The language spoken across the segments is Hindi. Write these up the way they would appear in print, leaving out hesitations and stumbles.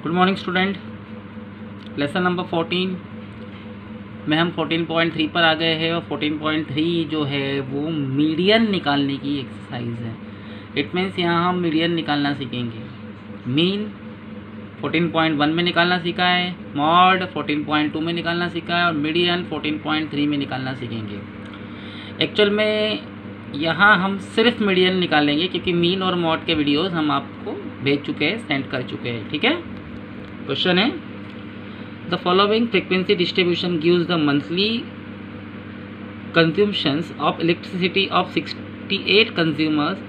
Good morning student. Lesson number 14 में हम 14.3 पर आ गए हैं और 14.3 जो है वो मीडियन निकालने की एक्सरसाइज है। इट मीन्स यहाँ हम मीडियन निकालना सीखेंगे। मीन 14.1 में निकालना सीखा है, मॉड 14.2 में निकालना सीखा है और मीडियन 14.3 में निकालना सीखेंगे। एक्चुअल में यहाँ हम सिर्फ मीडियन निकालेंगे क्योंकि मीन और मॉड के वीडियोस हम आपको भेज चुके हैं, सेंड कर चुके हैं। ठीक है। क्वेश्चन है, the following frequency distribution gives the monthly consumptions of electricity of 68 consumers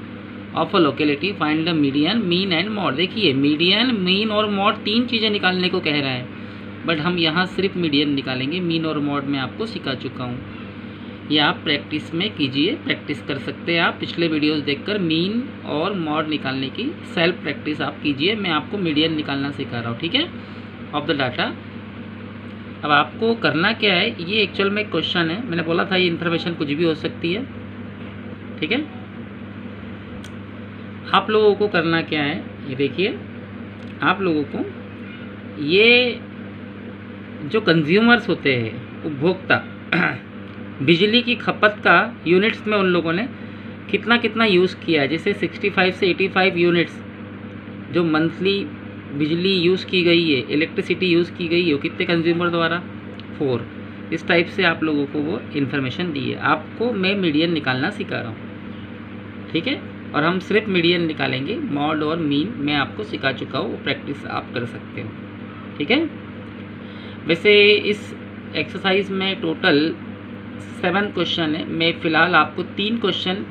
of a locality, find the median, mean and mode. देखिए मीडियन, मीन और मॉड तीन चीज़ें निकालने को कह रहा है, बट हम यहाँ सिर्फ मीडियन निकालेंगे। मीन और मॉड मैं आपको सिखा चुका हूँ, ये आप प्रैक्टिस में कीजिए, प्रैक्टिस कर सकते हैं आप पिछले वीडियोस देखकर। मीन और मॉड निकालने की सेल्फ प्रैक्टिस आप कीजिए, मैं आपको मीडियन निकालना सिखा रहा हूँ। ठीक है, ऑफ द डाटा। अब आपको करना क्या है, ये एक्चुअल में क्वेश्चन है, मैंने बोला था ये इन्फॉर्मेशन कुछ भी हो सकती है। ठीक है, आप लोगों को करना क्या है, ये देखिए, आप लोगों को ये जो कंज्यूमर्स होते हैं, उपभोक्ता, बिजली की खपत का यूनिट्स में उन लोगों ने कितना कितना यूज़ किया है। जैसे 65 से 85 यूनिट्स जो मंथली बिजली यूज़ की गई है, इलेक्ट्रिसिटी यूज़ की गई है, वो कितने कंज्यूमर द्वारा, 4। इस टाइप से आप लोगों को वो इन्फॉर्मेशन दी है। आपको मैं मीडियन निकालना सिखा रहा हूँ। ठीक है, और हम सिर्फ मीडियन निकालेंगे, मॉड और मीन मैं आपको सिखा चुका हूँ, वो प्रैक्टिस आप कर सकते हो। ठीक है। वैसे इस एक्सरसाइज में टोटल 7 क्वेश्चन है। मैं फ़िलहाल आपको 3 क्वेश्चन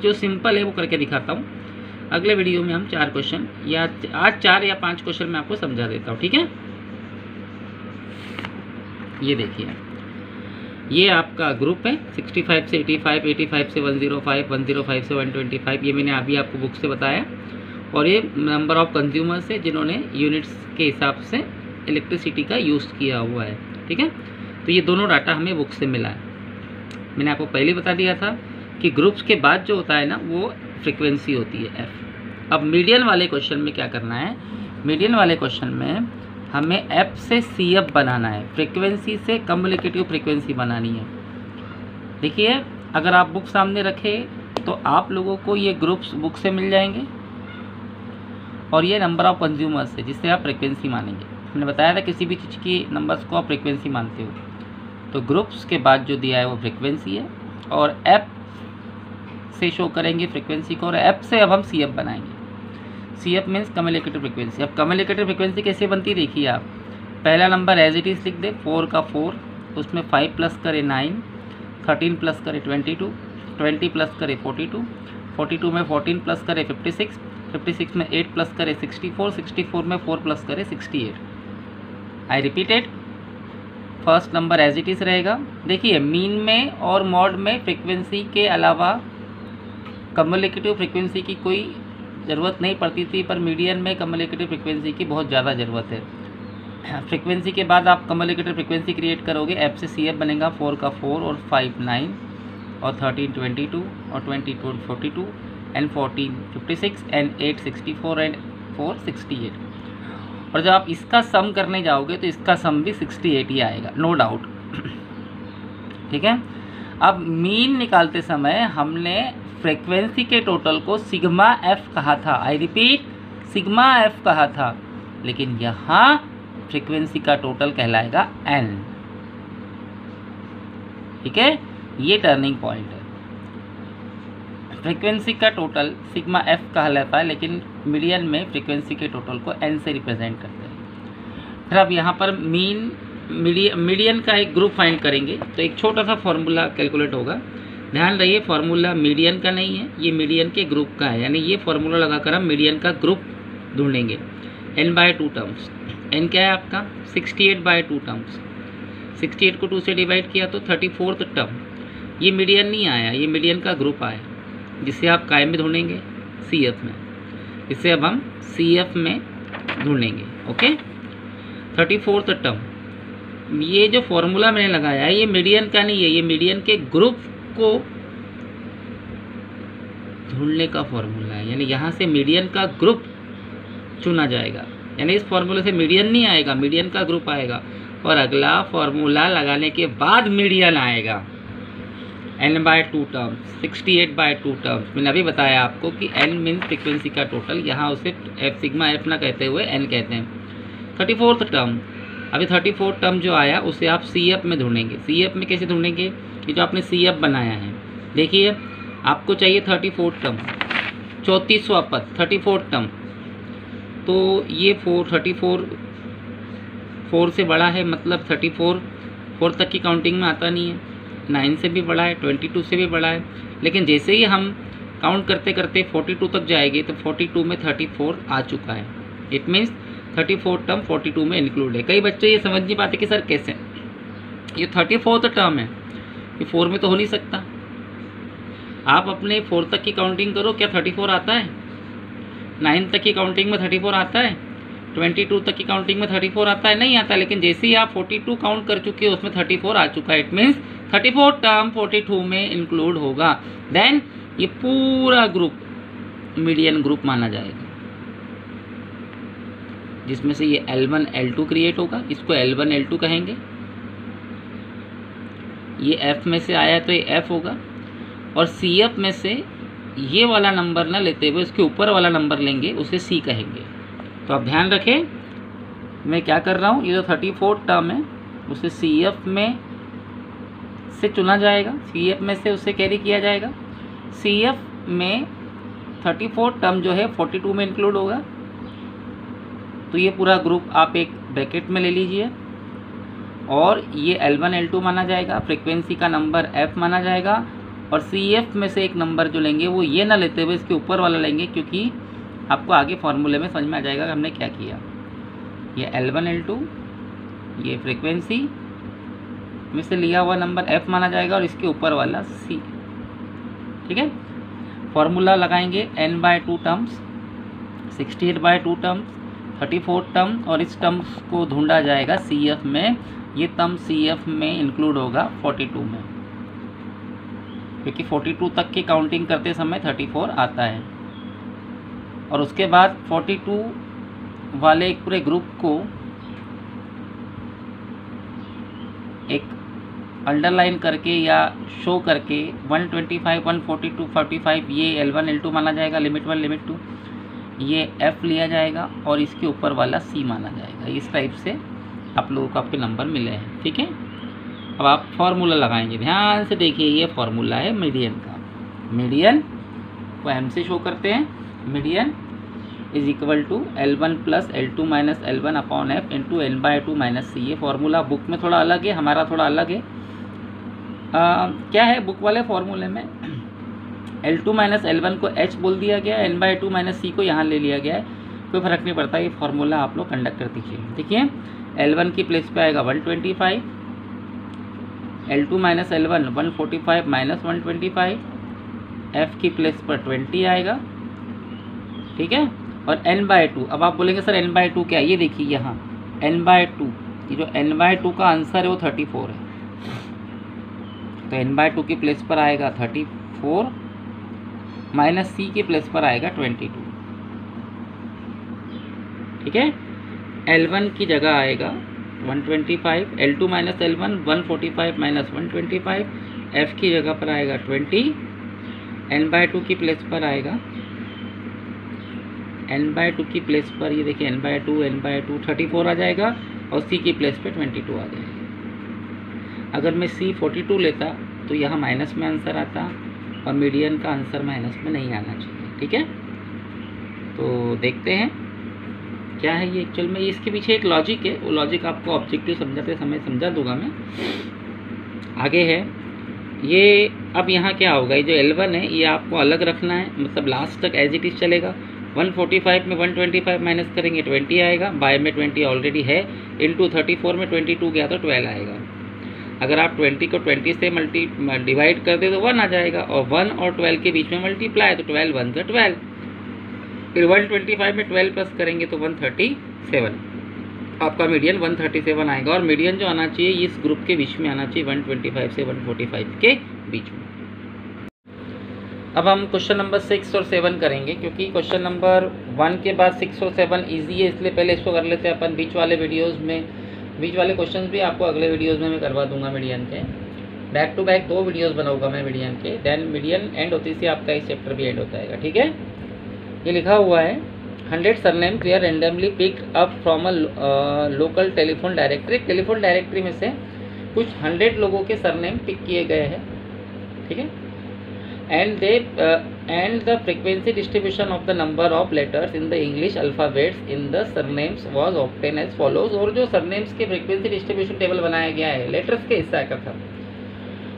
जो सिंपल है वो करके दिखाता हूँ। अगले वीडियो में हम 4 क्वेश्चन या आज 4 या 5 क्वेश्चन मैं आपको समझा देता हूँ। ठीक है, ये देखिए, ये आपका ग्रुप है 65 से 85, 85 से 105, 105 से 125, ये मैंने अभी आपको बुक से बताया। और ये नंबर ऑफ कंज्यूमर्स है जिन्होंने यूनिट्स के हिसाब से इलेक्ट्रिसिटी का यूज़ किया हुआ है। ठीक है, तो ये दोनों डाटा हमें बुक से मिला है। मैंने आपको पहले बता दिया था कि ग्रुप्स के बाद जो होता है ना वो फ्रीक्वेंसी होती है एफ। अब मीडियन वाले क्वेश्चन में क्या करना है, मीडियन वाले क्वेश्चन में हमें एफ से सी एफ बनाना है, फ्रीक्वेंसी से कम्युनिकेटिव फ्रीक्वेंसी बनानी है। देखिए, अगर आप बुक सामने रखें तो आप लोगों को ये ग्रुप्स बुक से मिल जाएंगे और ये नंबर ऑफ कंज्यूमर्स है जिससे आप फ्रीक्वेंसी मानेंगे। मैंने बताया था किसी भी चीज़ की नंबर्स को आप फ्रीक्वेंसी मानते हो, तो ग्रुप्स के बाद जो दिया है वो फ्रीक्वेंसी है और एफ से शो करेंगे फ्रीक्वेंसी को, और एफ से अब हम सी एफ बनाएंगे। C F means communicative frequency. अब कम्युनिकेटिव फ्रीक्वेंसी कैसे बनती है, देखिए आप पहला नंबर एज इट इज़ लिख दे, 4 का 4, उसमें 5 प्लस करे 9, 13 प्लस करे 22, 20 प्लस करे 42, 42 में 14 प्लस करे 56, 56 में 8 प्लस करे 64, 64 में 4 प्लस करे 68। I repeated, first number as it is रहेगा। देखिए मीन में और मॉड में फ्रीक्वेंसी के अलावा कम्युनिकेटिव फ्रीक्वेंसी की कोई ज़रूरत नहीं पड़ती थी, पर मीडियन में कम्युनिकेटिव फ्रीक्वेंसी की बहुत ज़्यादा ज़रूरत है। फ्रीक्वेंसी के बाद आप कम्युनिकेटिव फ्रीक्वेंसी क्रिएट करोगे, एफ से सी एफ बनेगा, 4 का 4 और 5 9 और 13 22 और 22 42 एंड 14 56 एंड 8 64 एंड 4 68। और जब आप इसका सम करने जाओगे तो इसका सम भी 68 ही आएगा, नो डाउट। ठीक है, अब मीन निकालते समय हमने फ्रीक्वेंसी के टोटल को सिग्मा एफ कहा था। आई रिपीट, सिग्मा एफ कहा था, लेकिन यहाँ फ्रीक्वेंसी का टोटल कहलाएगा एन। ठीक है, ये टर्निंग पॉइंट है। फ्रीक्वेंसी का टोटल सिग्मा एफ कहलाता है, लेकिन मीडियन में फ्रीक्वेंसी के टोटल को एन से रिप्रेजेंट करते हैं। फिर अब यहाँ पर मीडियन का एक ग्रुप फाइंड करेंगे, तो एक छोटा सा फॉर्मूला कैलकुलेट होगा। ध्यान रहिए, फॉर्मूला मीडियन का नहीं है, ये मीडियन के ग्रुप का है, यानी ये फॉर्मूला लगाकर हम मीडियन का ग्रुप ढूंढेंगे। n/2 टर्म्स, n क्या है आपका 68/2 टर्म्स, 68 को 2 से डिवाइड किया तो 34th टर्म। ये मीडियन नहीं आया, ये मीडियन का ग्रुप आया, जिसे आप काय में ढूंढेंगे, सी एफ में। इसे अब हम सी एफ में ढूंढेंगे। ओके, 34th टर्म, ये जो फॉर्मूला मैंने लगाया है ये मीडियन का नहीं है, ये मीडियन के ग्रुप को ढूंढने का फॉर्मूला है, यानी यहाँ से मीडियन का ग्रुप चुना जाएगा। यानी इस फॉर्मूले से मीडियन नहीं आएगा, मीडियन का ग्रुप आएगा, और अगला फॉर्मूला लगाने के बाद मीडियन आएगा। n/2 terms, 68/2 terms. मैंने अभी बताया आपको कि n मीन्स फ्रीक्वेंसी का टोटल, यहाँ उसे f सिग्मा f ना कहते हुए n कहते हैं। 34th टर्म, अभी 34th टर्म जो आया उसे आप CF में ढूंढेंगे। CF में कैसे ढूंढेंगे? कि जो आपने CF बनाया है, देखिए आपको चाहिए 34th टर्म, 34वां पद 34th टर्म, तो ये 4 से बड़ा है, मतलब 4 तक की काउंटिंग में आता नहीं है, 9 से भी बड़ा है, 22 से भी बड़ा है। लेकिन जैसे ही हम काउंट करते करते 42 तक जाएंगे तो 42 में 34 आ चुका है। इट मीन्स 34th टर्म 42 में इंक्लूड है। कई बच्चे ये समझ नहीं पाते कि सर कैसे, ये 34th टर्म है, ये 4 में तो हो नहीं सकता। आप अपने 4 तक की काउंटिंग करो, क्या 34 आता है? 9 तक की काउंटिंग में 34 आता है? 22 तक की काउंटिंग में 34 आता है? नहीं आता। लेकिन जैसे ही आप 42 काउंट कर चुके हो उसमें 34 आ चुका है। इट मीन्स 34th टर्म 42 में इंक्लूड होगा। देन ये पूरा ग्रुप मीडियन ग्रुप माना जाएगा, जिसमें से ये L1 L2 क्रिएट होगा, इसको L1 L2 कहेंगे। ये F में से आया तो ये F होगा, और CF में से ये वाला नंबर ना लेते हुए इसके ऊपर वाला नंबर लेंगे, उसे C कहेंगे। तो आप ध्यान रखें मैं क्या कर रहा हूँ, ये जो 34th टर्म है उसे CF में से चुना जाएगा, CF में से उसे कैरी किया जाएगा। CF में 34th टर्म जो है 42 में इंक्लूड होगा, तो ये पूरा ग्रुप आप एक ब्रैकेट में ले लीजिए, और ये L1 L2 माना जाएगा, फ्रीक्वेंसी का नंबर F माना जाएगा, और CF में से एक नंबर जो लेंगे वो ये ना लेते हुए इसके ऊपर वाला लेंगे, क्योंकि आपको आगे फॉर्मूले में समझ में आ जाएगा कि हमने क्या किया। ये L1 L2, ये फ्रीक्वेंसी में से लिया हुआ नंबर F माना जाएगा, और इसके ऊपर वाला C। ठीक है, फॉर्मूला लगाएंगे n/2 terms, 68/2 terms, 34th term, और इस टर्म्स को ढूंढा जाएगा CF में। ये टर्म CF में इंक्लूड होगा 42 में, क्योंकि 42 तक की काउंटिंग करते समय 34 आता है। और उसके बाद 42 वाले एक पूरे ग्रुप को एक अंडरलाइन करके या शो करके 125, 142, 45 ये L1 L2 माना जाएगा, लिमिट 1 लिमिट 2, ये F लिया जाएगा, और इसके ऊपर वाला C माना जाएगा। इस टाइप से आप लोगों को आपके नंबर मिले हैं। ठीक है, अब आप फॉर्मूला लगाएंगे, ध्यान से देखिए। ये फॉर्मूला है मीडियन का। मीडियन को M से शो करते हैं। Median is equal to L1 plus L2 minus L1 upon F into n/2 minus C। ये फॉर्मूला बुक में थोड़ा अलग है, हमारा थोड़ा अलग है। क्या है बुक वाले फॉर्मूले में L2 माइनस L1 को H बोल दिया गया, n/2 माइनस C को यहाँ ले लिया गया है, कोई फ़र्क नहीं पड़ता। ये फार्मूला आप लोग कंडक्ट कर दीजिए। देखिए L1 की प्लेस पे आएगा 125, L2 minus L1 145 minus 125, F की प्लेस पर 20 आएगा। ठीक है, और n/2, अब आप बोलेंगे सर n/2 क्या है? ये देखिए यहाँ n/2, ये जो n/2 का आंसर है वो 34 है, तो n/2 की प्लेस पर आएगा 34 माइनस C की प्लेस पर आएगा 22। ठीक है, L1 की जगह आएगा 125, L2 minus L1 145 minus 125, F की जगह पर आएगा 20, n/2 की प्लेस पर आएगा n/2 की प्लेस पर ये देखिए n/2 34 आ जाएगा, और C की प्लेस पे 22 आ जाएगा। अगर मैं C 42 लेता तो यहाँ माइनस में आंसर आता, और मीडियन का आंसर माइनस में नहीं आना चाहिए। ठीक है, तो देखते हैं क्या है ये एक्चुअल में। इसके पीछे एक लॉजिक है, वो लॉजिक आपको ऑब्जेक्टिव समझाते समय समझा दूंगा मैं। आगे है ये, अब यहाँ क्या होगा, ये जो L1 है ये आपको अलग रखना है, मतलब लास्ट तक एज इट इज़ चलेगा। 145 में 125 माइनस करेंगे 20 आएगा, बाय में 20 ऑलरेडी है, इंटू 34 में 22 गया तो 12 आएगा। अगर आप 20 को 20 से डिवाइड कर दे तो 1 आ जाएगा, और 1 और 12 के बीच में मल्टीप्लाई, तो 12 1 से 12, फिर 125 में 12 प्लस करेंगे तो 137, आपका मीडियन 137 आएगा। और मीडियन जो आना चाहिए इस ग्रुप के बीच में आना चाहिए, 125 से 145 के बीच में। अब हम क्वेश्चन नंबर 6 और 7 करेंगे, क्योंकि क्वेश्चन नंबर 1 के बाद 6 और 7 इजी है, इसलिए पहले इसको कर लेते हैं अपन। बीच वाले वीडियोस में, बीच वाले क्वेश्चंस भी आपको अगले वीडियोस में मैं करवा दूंगा मीडियन के। बैक टू बैक 2 वीडियोस बनाऊंगा मैं मीडियन के, देन मीडियन एंड होती से आपका इस चैप्टर भी एंड होता है, ठीक है। ये लिखा हुआ है 100 surname we are randomly picked up from a local telephone directory. Telephone directory में से कुछ 100 लोगों के सरनेम पिक किए गए हैं, ठीक है। and the frequency distribution of the number of letters in the English alphabets in the surnames was obtained as follows। और जो सरनेम्स के फ्रीक्वेंसी डिस्ट्रीब्यूशन टेबल बनाया गया है लेटर्स के हिस्सा का था,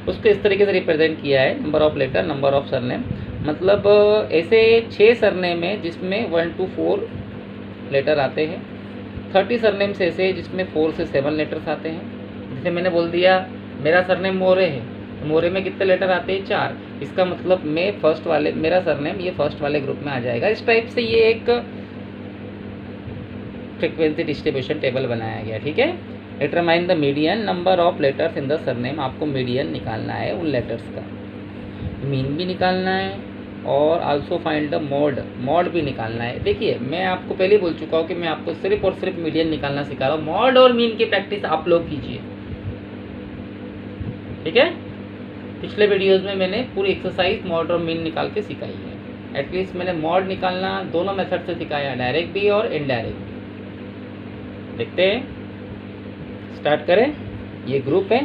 उसको इस तरीके से रिप्रेजेंट किया है, number of letter, number of surname. मतलब ऐसे 6 सरनेम है जिसमें 1 to 4 लेटर आते हैं, 30 सरनेम्स ऐसे जिसमें 4 से 7 लेटर्स आते हैं। जैसे मैंने बोल दिया मेरा सरनेम मोरे है, मोरे में कितने लेटर आते हैं? 4। इसका मतलब मैं फर्स्ट वाले, मेरा सरनेम ये फर्स्ट वाले ग्रुप में आ जाएगा। इस टाइप से ये एक फ्रीक्वेंसी डिस्ट्रीब्यूशन टेबल बनाया गया, ठीक है। Determine the median number of letters in the surname. आपको मीडियन निकालना है उन लेटर्स का, मीन भी निकालना है और also find the mod, mod भी निकालना है। देखिए मैं आपको पहले बोल चुका हूँ कि मैं आपको सिर्फ और सिर्फ मीडियन निकालना सिखा रहा हूँ, मॉड और मीन की प्रैक्टिस आप लोग कीजिए, ठीक है। पिछले वीडियोस में मैंने पूरी एक्सरसाइज मॉड और मीन निकाल के सिखाई है। एटलीस्ट मैंने मॉड निकालना दोनों मेथड से सिखाया, डायरेक्ट भी और इनडायरेक्ट भी। देखते हैं, स्टार्ट करें। ये ग्रुप है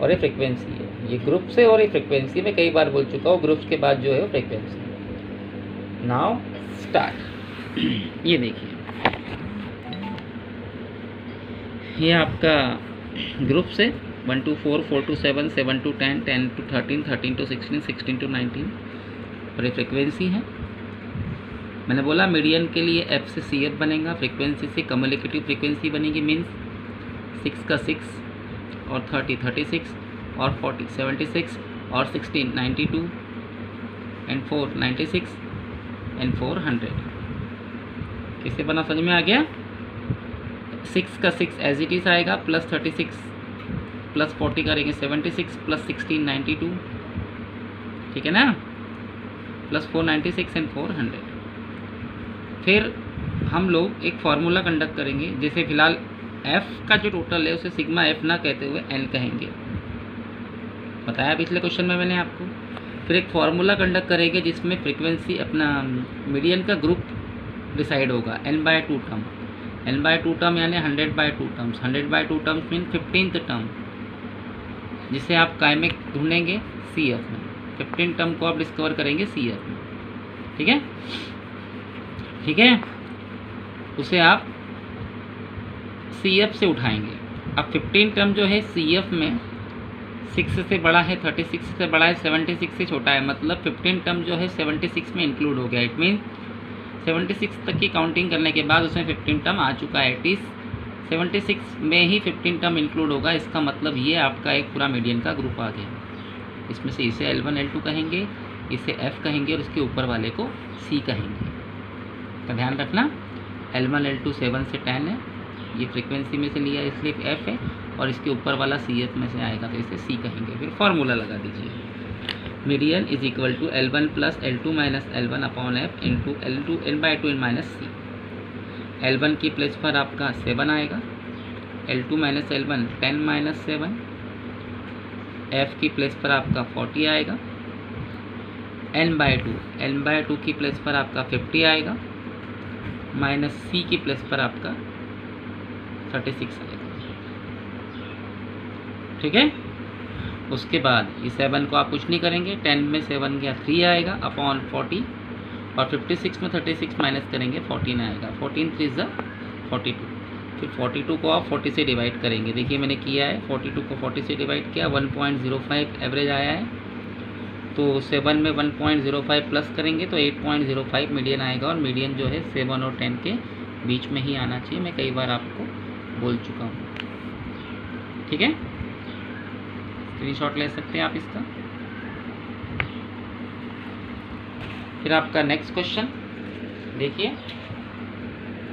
और ये फ्रीक्वेंसी है, ये ग्रुप से और ये फ्रीक्वेंसी में कई बार बोल चुका हूँ, ग्रुप्स के बाद जो है वो फ्रीक्वेंसी। Now start. ये देखिए ये आपका ग्रुप से 1 to 4, 4 to 7, 7 to 10, 10 to 13, 13 to 16, 16 to 19 और ये फ्रीक्वेंसी है। मैंने बोला मीडियन के लिए एफ से सी एफ बनेगा, फ्रीक्वेंसी से कम्युनिकेटिव फ्रीक्वेंसी बनेगी, मीन्स 6 का 6 और 30 36 और 40 76 और 16 92 एंड 4 96 एंड 4 100। किससे बना समझ में आ गया? 6 का 6 एज इट इज़ आएगा, प्लस 36 प्लस 40 करेंगे 76 प्लस 16 92, ठीक है ना, प्लस 4 96 एंड 4 100। फिर हम लोग एक फार्मूला कंडक्ट करेंगे, जैसे फिलहाल f का जो टोटल है उसे सिग्मा f ना कहते हुए n कहेंगे, बताया पिछले क्वेश्चन में मैंने आपको। फिर एक फार्मूला कंडक्ट करेंगे जिसमें फ्रीक्वेंसी अपना मीडियन का ग्रुप डिसाइड होगा, n/2 टर्म, n/2 टर्म यानी 100/2 terms, 100/2 terms mean 15th term, जिसे आप काय में ढूंढेंगे CF में, 15 टर्म को आप डिस्कवर करेंगे CF में, ठीक है, ठीक है। उसे आप CF से उठाएंगे। अब 15 टर्म जो है CF में 6 से बड़ा है, 36 से बड़ा है, 76 से छोटा है, मतलब 15 टर्म जो है 76 में इंक्लूड हो गया। इट मीन 76 तक की काउंटिंग करने के बाद उसमें 15 टर्म आ चुका है, इट इज़ 76 में ही 15 टर्म इंक्लूड होगा। इसका मतलब ये आपका एक पूरा मीडियन का ग्रुप आ गया। इसमें से इसे L1 L2 कहेंगे, इसे F कहेंगे और इसके ऊपर वाले को C कहेंगे। तो ध्यान रखना L1 L2 7 से 10 है, ये फ्रीक्वेंसी में से लिया इसलिए F है, और इसके ऊपर वाला CF में से आएगा तो इसे C कहेंगे। फिर फार्मूला लगा दीजिए, median is equal to L1 plus L2 minus L1 upon F into L2 n/2 n minus C। L1 की प्लेस पर आपका 7 आएगा, L2 minus L1 10 minus 7, F की प्लेस पर आपका 40 आएगा, n/2 की प्लेस पर आपका 50 आएगा, माइनस C की प्लेस पर आपका 36 आएगा, ठीक है। उसके बाद ये 7 को आप कुछ नहीं करेंगे, 10 में 7 गया 3 आएगा अपॉन 40, और 56 में 36 माइनस करेंगे 14 आएगा, 14 3 ज़ा 42। फिर 42 को आप 40 से डिवाइड करेंगे, देखिए मैंने किया है, 42 को 40 से डिवाइड किया, 1.05 एवरेज आया है। तो 7 में 1.05 प्लस करेंगे तो 8.05 मीडियन आएगा, और मीडियन जो है 7 और 10 के बीच में ही आना चाहिए, मैं कई बार आपको बोल चुका हूँ, ठीक है। स्क्रीनशॉट ले सकते हैं आप इसका। फिर आपका नेक्स्ट क्वेश्चन देखिए,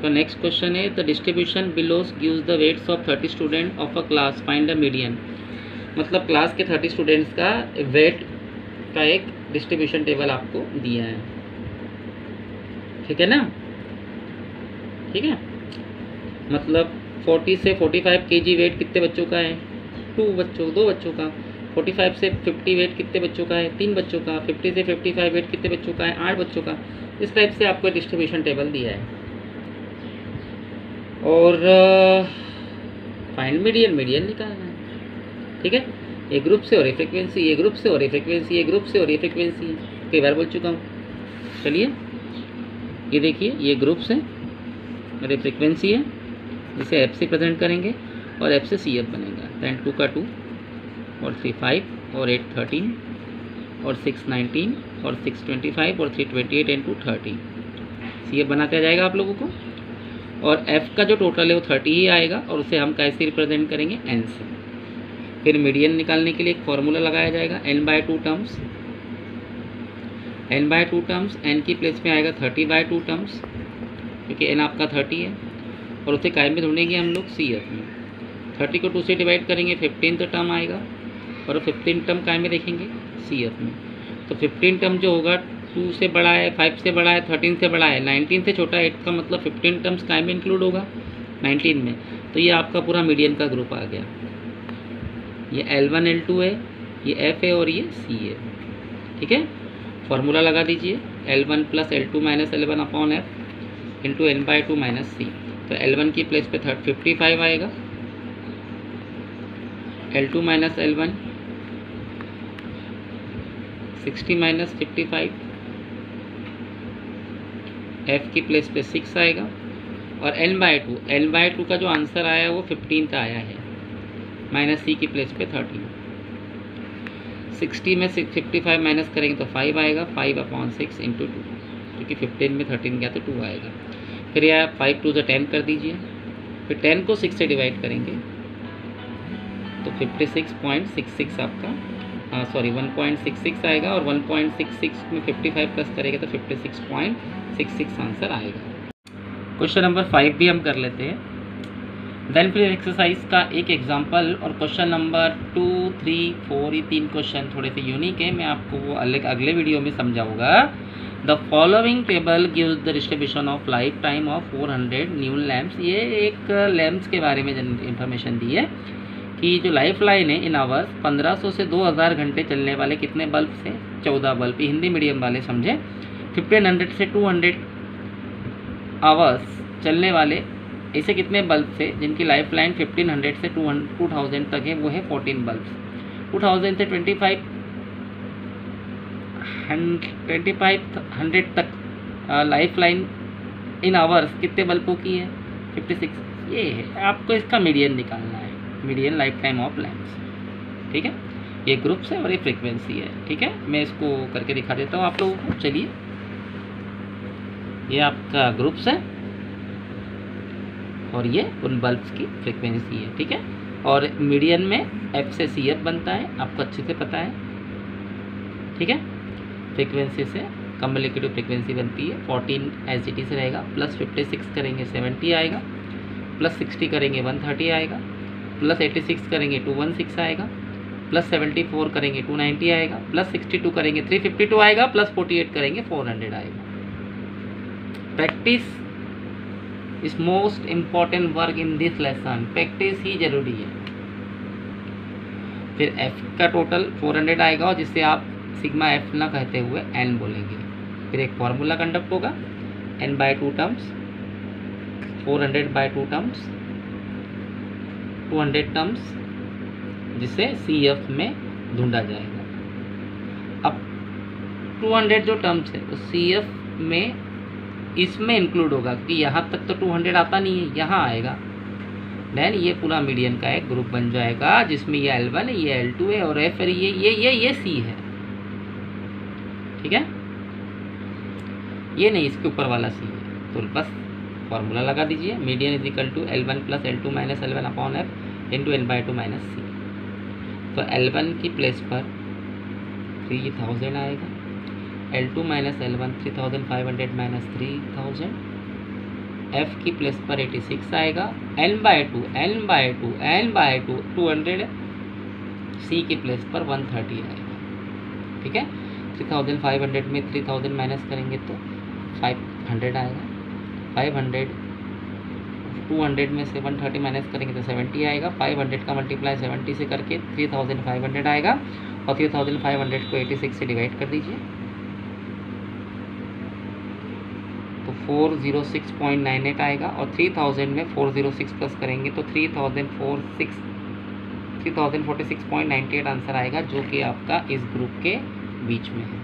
तो नेक्स्ट क्वेश्चन है the distribution below gives the weights of 30 student of a class, find the median. मतलब क्लास के 30 स्टूडेंट्स का वेट का एक डिस्ट्रीब्यूशन टेबल आपको दिया है, ठीक है ना। ठीक है, मतलब 40 से 45 kg वेट कितने बच्चों का है? 2 बच्चों का। 45 से 50 वेट कितने बच्चों का है? 3 बच्चों का। 50 से 55 वेट कितने बच्चों का है? 8 बच्चों का। इस टाइप से आपको डिस्ट्रीब्यूशन टेबल दिया है। और फाइंड मीडियन निकालना है, ठीक है। ये ग्रुप से और ये फ्रिक्वेंसी, ये ग्रुप से और ये फ्रिक्वेंसी, ये ग्रुप से और ये फ्रिक्वेंसी, कई बार बोल चुका हूँ। चलिए ये देखिए, ये ग्रुप्स है और ये फ्रिक्वेंसी है, जिसे एफ से प्रेजेंट करेंगे और एफ से सी एफ बनेगा। 10 2 का 2 और 3 5 और 8 13 और 6 19 और 6 25 और 3 28 इंटू 30 सी एफ बनाते जाएगा आप लोगों को। और एफ का जो टोटल है वो 30 ही आएगा और उसे हम कैसे रिप्रेजेंट करेंगे? एन से। फिर मीडियन निकालने के लिए एक फॉर्मूला लगाया जाएगा, n/2 terms. n/2 terms, n की प्लेस में आएगा 30/2 टर्म्स, क्योंकि n आपका 30 है। और उसे काय में ढूंढेंगे हम लोग? सी एफ में। 30 को 2 से डिवाइड करेंगे, 15 टर्म आएगा और 15 टर्म काय में देखेंगे? सी एफ में। तो 15 टर्म जो होगा 2 से बड़ा है, 5 से बड़ा है, 13 से बड़ा है, 19 से छोटा है, 8 का मतलब 15 टर्म्स काय में इंक्लूड होगा? 19 में। तो ये आपका पूरा मीडियन का ग्रुप आ गया। ये L1 L2 है, ये F है और ये C है, ठीक है। फॉर्मूला लगा दीजिए, L1 plus L2 minus L1 upon F into n/2 minus C। तो L1 की प्लेस पे 55 आएगा, L2 minus L1 60 minus 55, F की प्लेस पे 6 आएगा और n/2 का जो आंसर आया है वो 15 का आया है, माइनस C की प्लेस पे 13। 60 में 55 माइनस करेंगे तो 5 आएगा, 5/6 इंटू 2, क्योंकि 15 में 13 गया तो 2 आएगा। फिर यह 5 2 से 10 कर दीजिए, फिर 10 को 6 से डिवाइड करेंगे तो 56.66 आपका 1.66 आएगा और 1.66 में 55 प्लस करेंगे तो 56.66 आंसर आएगा। क्वेश्चन नंबर 5 भी हम कर लेते हैं। देन फिर एक्सरसाइज का एक एग्जांपल और क्वेश्चन नंबर 2 3 4, ये 3 क्वेश्चन थोड़े से यूनिक है, मैं आपको वो अगले वीडियो में समझाऊंगा। The following table gives the distribution of life time of 400 new lamps. ये एक लैम्प्स के बारे में इंफॉर्मेशन दी है कि जो लाइफ लाइन है इन आवर्स 1500 से 2000 घंटे चलने वाले कितने बल्ब से? 14 बल्ब। हिंदी मीडियम वाले समझे। 1500 से 200 आवर्स चलने वाले ऐसे कितने बल्ब से जिनकी लाइफ लाइन 1500 से 2000 तक है? वो है 14 बल्ब। 2000 से 2500 तक लाइफ लाइन इन आवर्स कितने बल्बों की है? 56। ये है, आपको इसका मीडियन निकालना है, median life time of lamps, ठीक है। ये ग्रुप्स है और ये फ्रीक्वेंसी है, ठीक है। मैं इसको करके दिखा देता हूँ आप लोगों को। चलिए, ये आपका ग्रुप्स है और ये उन बल्ब्स की फ्रीक्वेंसी है, ठीक है। और मीडियन में F से CF बनता है, आपको अच्छे से पता है, ठीक है। फ्रीक्वेंसी से कम्युनिकेटिव फ्रीक्वेंसी बनती है। 14 एज इट इज रहेगा, प्लस 56 करेंगे 70 आएगा, प्लस 60 करेंगे 130 आएगा, प्लस 86 करेंगे 216 आएगा, प्लस 74 करेंगे 290 आएगा, प्लस 62 करेंगे 352 आएगा, प्लस 48 करेंगे 400 आएगा। Practice is most important work in this lesson. Practice ही जरूरी है। फिर F का टोटल 400 आएगा और जिससे आप सिग्मा F ना कहते हुए N बोलेंगे। फिर एक फॉर्मूला कंडक्ट होगा, n/2 टर्म्स, 400/2 टर्म्स, 200 टर्म्स, जिसे CF में ढूंढा जाएगा। अब 200 जो टर्म्स है वो CF में इसमें इंक्लूड होगा, क्योंकि यहाँ तक तो 200 आता नहीं है, यहाँ आएगा। देन ये पूरा मीडियन का एक ग्रुप बन जाएगा जिसमें ये L1 है, ये L2 है और F है, ये C है, ठीक है। ये नहीं, इसके ऊपर वाला C है। तो बस फॉर्मूला लगा दीजिए, median is equal to L1 plus L2 minus L1 upon F into n/2 minus C। तो L1 की प्लेस पर 3000 आएगा, L2 minus L1 3500 minus 3000, F की प्लेस पर 86 आएगा, n/2 200 है, C की प्लेस पर 130 आएगा, ठीक है। 3500 में 3000 माइनस करेंगे तो 500 आएगा। 500 200 में से 130 माइनस करेंगे तो 70 आएगा। 500 का मल्टीप्लाई 70 से करके 3500 आएगा और 3500 को 86 से डिवाइड कर दीजिए तो 406.98 आएगा। और 3000 में 406 प्लस करेंगे तो 3046.98 आंसर आएगा, जो कि आपका इस ग्रुप के बीच में है।